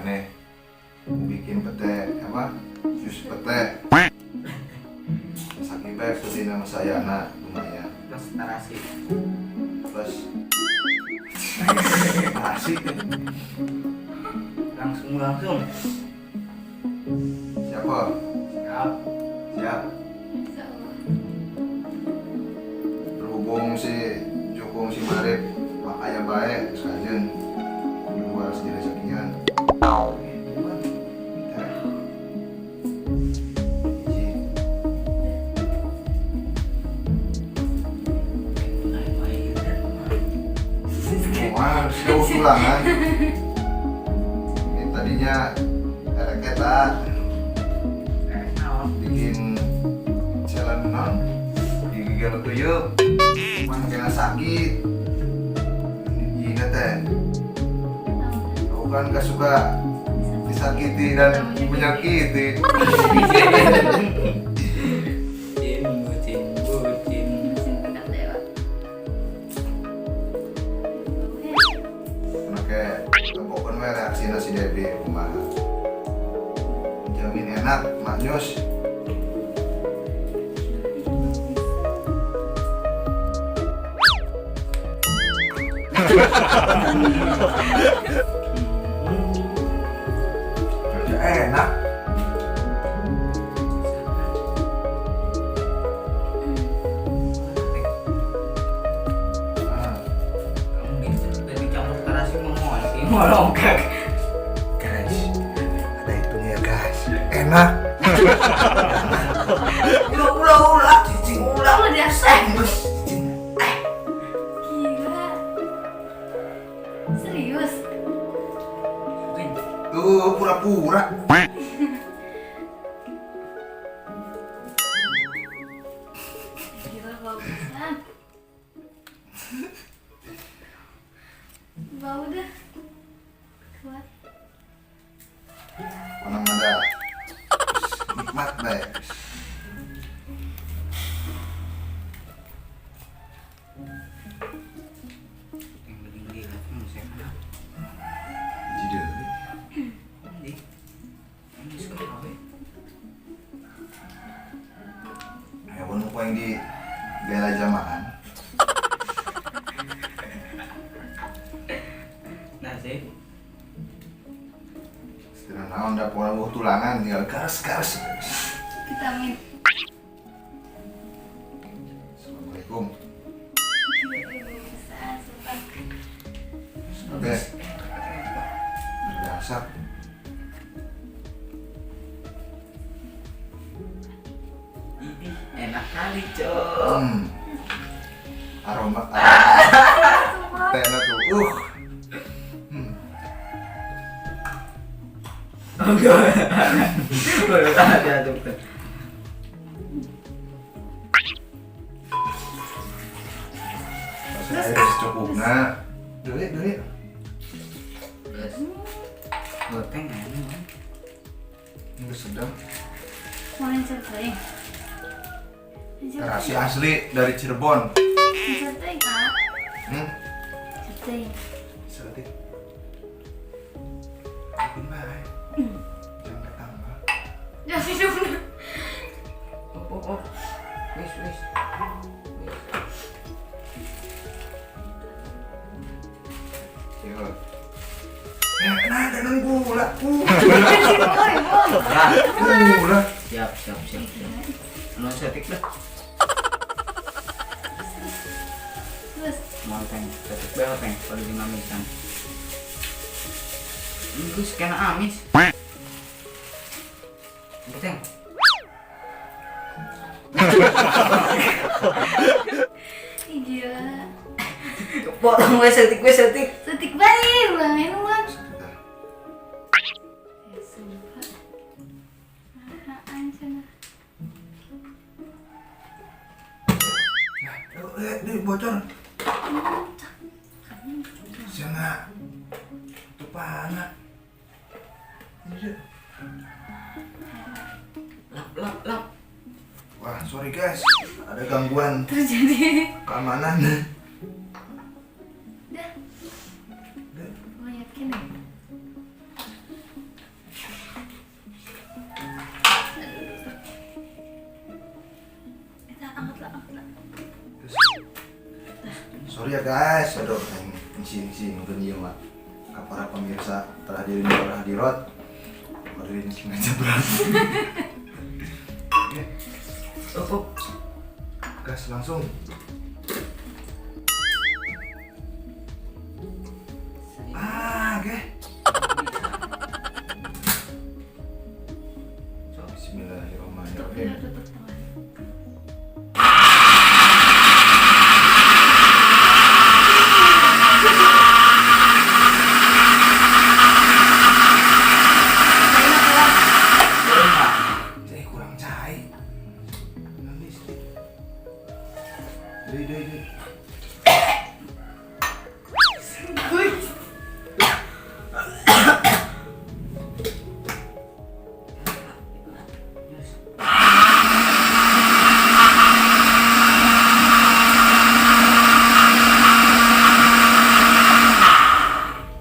aneh. Mau bikin pete apa? Jus pete. Saking baik seperti nama saya anak lumayan. Plus narasi. Plus asik. Langsung. Siapa? Siap. Siap. Berhubung si Jukung si Marip makanya baik sekalian di luar sejenis sekian. Jauh ulangan. Ini tadinya kita bikin jalan non digigil tuyul, cuman kena sakit. Ini inget aku kan gak suka disakiti dan menyakiti. Reaksi nasi Debbie rumah jamin enak maknyus. Kerja enak. Molongkak. Guys, ada hitungnya guys. Enak. Ulah, cicing ulah. Oh, dia gila. Serius? Tuh pura-pura. Gila bagusan. Bau dah. Kuat. Mana ada nikmat baik. Jadi hewan apa yang di bela jamaah. Setelah naon da pola buah tulangan tinggal garas. Vitamin. Assalamualaikum. Bagusan, sumpah. Oke. Dasar. Enak kali, Cok. Aroma. Tena tuh. Ada tuh. Air secukupnya. Duit. Goteng ini. Ini sedang. Mau ceritain? Terasi asli dari Cirebon. Ceritain, Kak. Ceritain. Sedetik. Bikin baik. Jangan ketambah. Ya sih bener. Oh. Wis. Yo. Nah, jangan gula. Gula. Siap. Anu setik dah. Terus Mau teng, setik bae teng, pada dinamikan. Ini kena amis. Teng. gila. Potong gue setik. Setik baik, ulangin uang. Ya sumpah. Apaan cenah? Di bocor. Sana. Itu pana. Lap. Wah, sorry guys. Ada gangguan Terjadi. keamanan. Dah. Gue yakin deh. ya guys, aduh sini mungkin dia mah para pemirsa telah hadirin para hadirat hadirin sengaja berat. Oke, Oh, gas langsung. Oke. Bismillahirrahmanirrahim. Udah tutup tangan. Saya kurang cahaya. Nanti sedikit. Deh.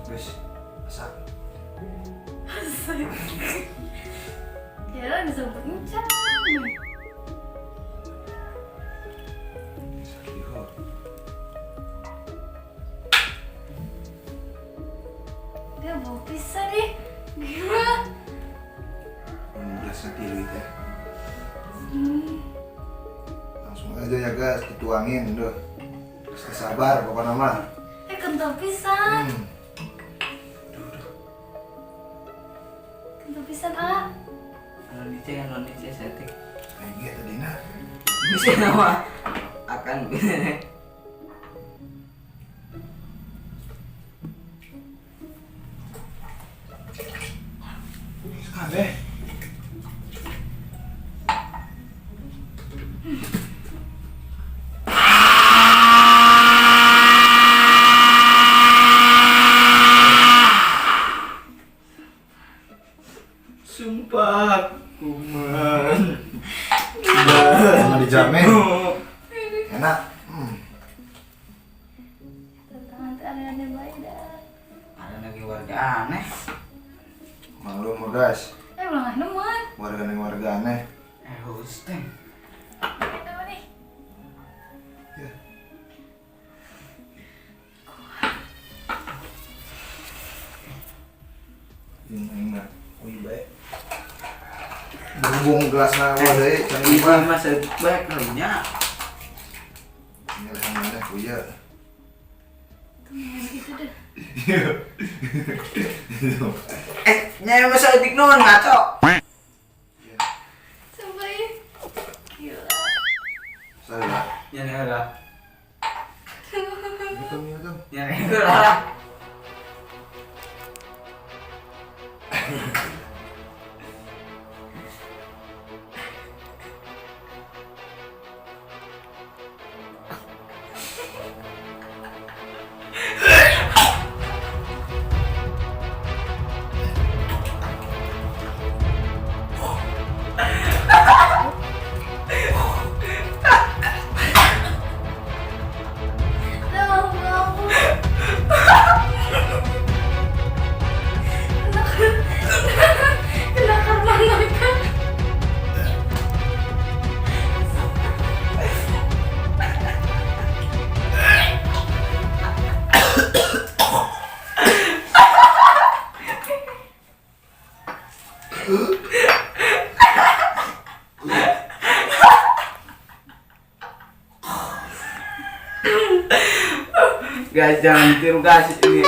Terus, masak. Ya lah disebut kencang. Sakiro. Dia bau pisah nih. Gila. Udah sakiro itu. Langsung aja ya guys, dituangin tuh. Kita sabar pokoknya mah. Kental pisang. Kental pisang ah. non DC setting. Kayak gitu Dina. Bisa nama akan Kabeh. sumpah kuman. Sama dijamin. Enak. Tantangan tuh aneh-aneh baik dah. Ada lagi warga aneh. Maklum guys, Ulang nemuan. warga aneh. Hosteng. Apa nih? Ya. Ini mah, wih baik. Berhubung gelas nama deh, jangan Ini lupa. mah baik lainnya. Ini lah mana, kuya. Tuh main gitu dah. Nyai masa edik non ngaco. Sampai. Gila. Salah. Nyai ada. Itu. Nyai ada. Guys, jangan ditiru guys ini.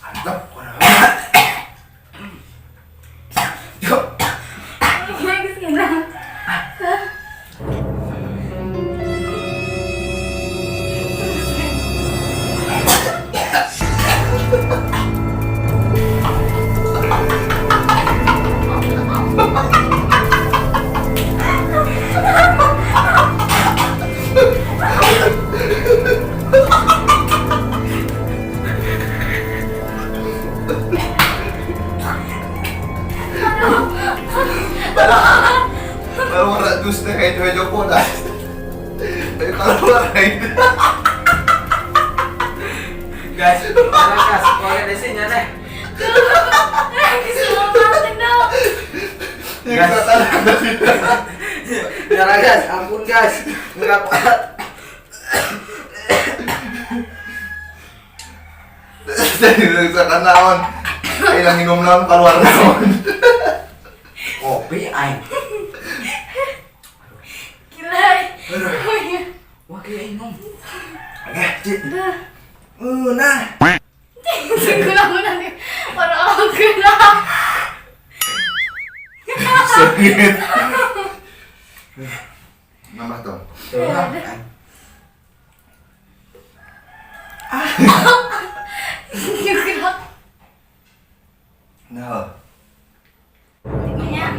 Mantap, kurang. Bagus kena. Baru warna dus deh kayak cewek Joko dah. Kayak keluar itu. Guys, mana guys? Kalau ada sini nih. Keselamatin dong. Guys, nyara guys, ampun guys, nggak kuat. Jadi seakan naon. Yang minum naon keluar naon. Kopi aing. Gila. Oh iya. Wah kayak minum. Oke, Cik. Dah. Nah. Guna nih. Orang guna. Sakit. Nambah tuh. Tuh. Gila. Nah. Banyak.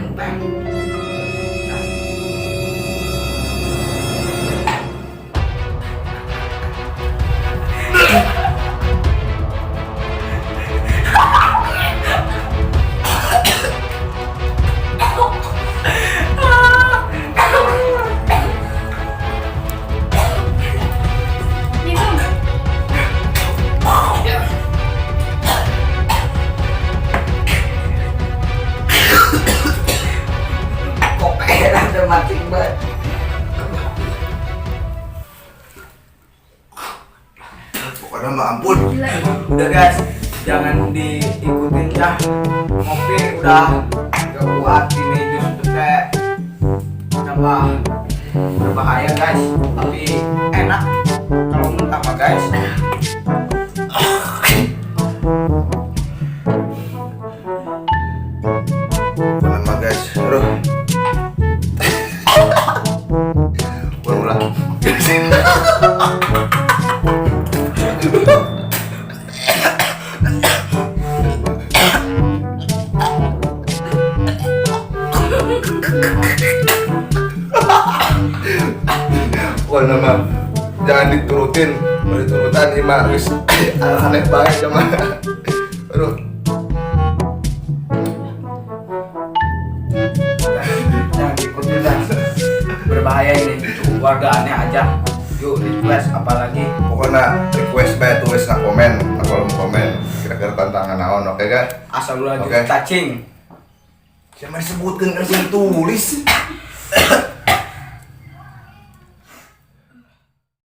Minum. Kok kayak ada mancing banget. Pokoknya mah ampun. Gila. Udah guys, jangan diikutin dah. Kopi udah gak kuat ini jus tuh kayak tambah berbahaya guys. Tapi enak kalau mentah mah guys. Nama guys, aduh. Ulang-ulang. Wah nama, jangan diturutin, mau diturutan ini mah wis aneh banget sama. Aduh. Jangan diikutin dah. Berbahaya ini. Warga aneh aja. Yuk request apalagi. Pokoknya request bae tulis na komen, na kolom komen. Kira-kira tantangan naon, oke kan? Asal lu lanjut Oke. cacing. Siapa disebutkan kan sih tulis?